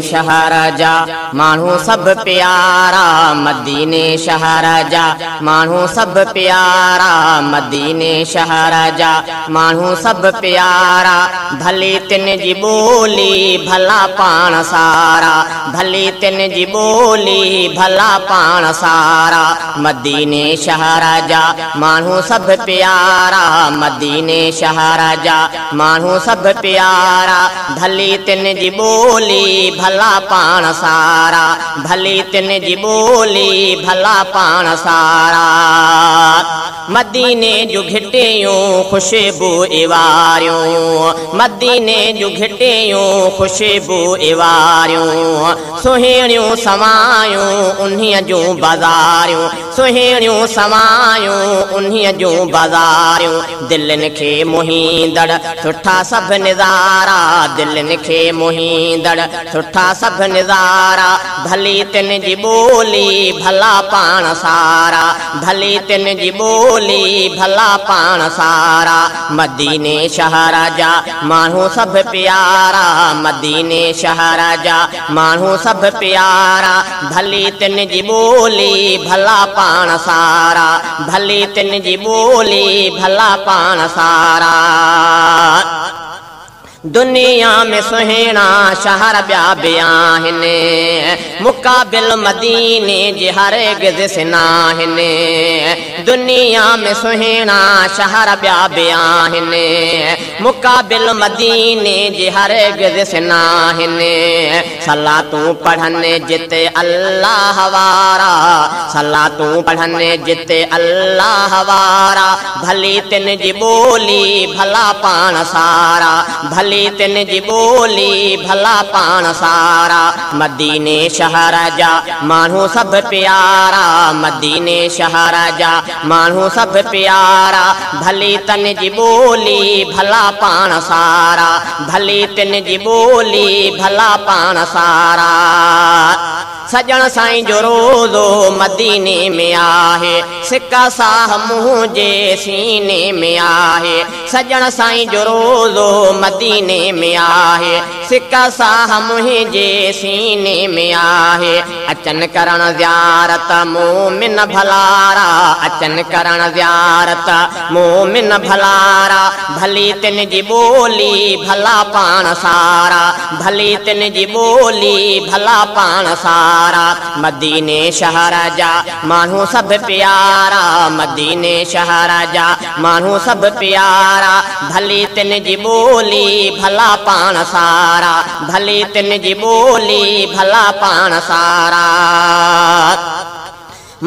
शहर जा मानू सब प्यारा मदीने शहर जा मानू सब प्यारा मदीने शहर जा मानू सब प्यारा भली तिन जी बोली भला पान सारा भली तिन जी बोली भला पान सारा मदीने शहर जा मानू सब प्यारा मदीने शहर जा मानू सब प्यारा भली तिन जी बोली भला पान सारा भली तिन जी बोली भला पान सारा मदीने जो घिटियूं खुशबू इवारियूं मदीने जो घिटियूं खुशबू इवारियूं सुहिणियूं समायूं उन्हीअ जूं बाज़ारियूं सुहिणियूं समायूं उन्हीअ जूं बाज़ारियूं दिलनि खे मोहींदड़ सुठा सभु नज़ारा दिलनि खे मोहींदड़ सुठा सभु नज़ारा भली तिन जी बोली भला पान सारा भली तिन जी बोली भला पान सारा मदीने शहर जा मानू सब प्यारा मदीने शहर जा मानू सब प्यारा भली तिन जी बोली भला पान सारा भली तिन जी बोली भला पान सारा दुनिया में सुहिणा शहर ॿिया बि आहिनि मुक़ाबिल मदीने जे हरगिज़ नाहिनि दुनिया में सुहिणा शहर ॿिया बि आहिनि मुक़ाबिल मदीने जे हरगिज़ नाहिनि सलातूं पढ़नि जिते अल्लाह वारा सलातूं पढ़नि जिते अल्लाह वारा भली तिन जी बोली भला पान सारा भली तिन जी बोली भला पान सारा मदीने शहर जा मानू सब प्यारा मदीने शहर जा मानू सब प्यारा भली तिन जी बोली भला पान सारा भली तिन जी बोली भला पान सारा सजण साईं जो रोज़ो मदीने में आहे सिका साह मुंहिंजे सीने में आहे सजण साईं जो रोज़ो मदीने में आहे सिका साह मुंहिंजे सीने में आहे अचन करण ज़ियारत मोमिन भलारा अचन करण ज़ियारत मोमिन भलारा भली तिन जी बोली भला पान सारा भली तिन जी बोली भला पान सारा मदीने शहर जा मानू सब प्यारा मदीने शहर जा मानू सब प्यारा भली तिन जी बोली भला पान सारा भली तिन जी बोली भला पान सारा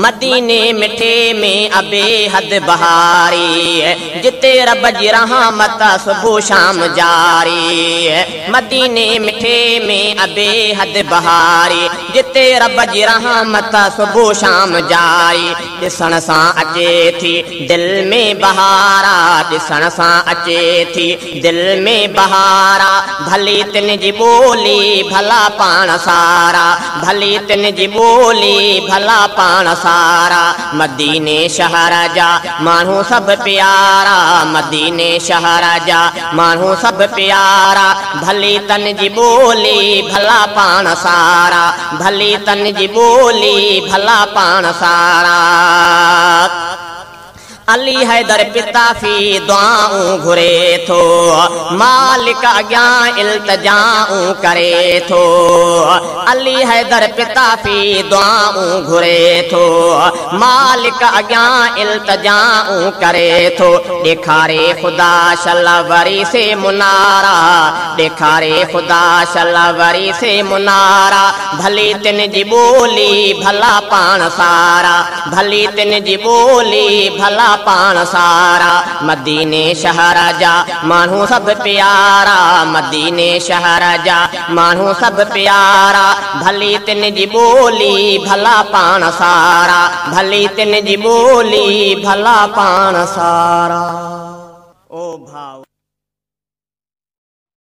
मदीने मिठे में अबे हद बहारी जिते रब जी रहमत सुबह शाम जारी मदीने मिठे में अबे हद बहारी जिते रब जी रहमत सुबह शाम जारी ॾिसण सां अचे थी दिल में बहारा ॾिसण सां अचे थी दिल में बहारा भली तिन जी बोली भला पान सारा भली तिन जी बोली भला पान सारा मदीने शहर जा मानू सब प्यारा मदीने शहर जा मानू सब प्यारा भली तन जी बोली भला पान सारा भली तन जी बोली भला पान सारा अली हैदर पिता फी दुआऊं घुरे थो मालिक अॻियां इल्तिजाऊं करे थो अली हैदर पिता फी दुआऊं घुरे थो मालिक अॻियां इल्तिजाऊं करे थो ॾेखारे ख़ुदा शल वरी से मुनारा ॾेखारे ख़ुदा शल वरी से मुनारा भली तिन जी बोली भला पान सारा भली तिन जी बोली भला पान सारा मदीने शहर जा मानू सब प्यारा मदीने शहर जा मानू सब प्यारा भली तिन जी बोली भला पान सारा भली तिन जी बोली भला पान सारा ओ भाव।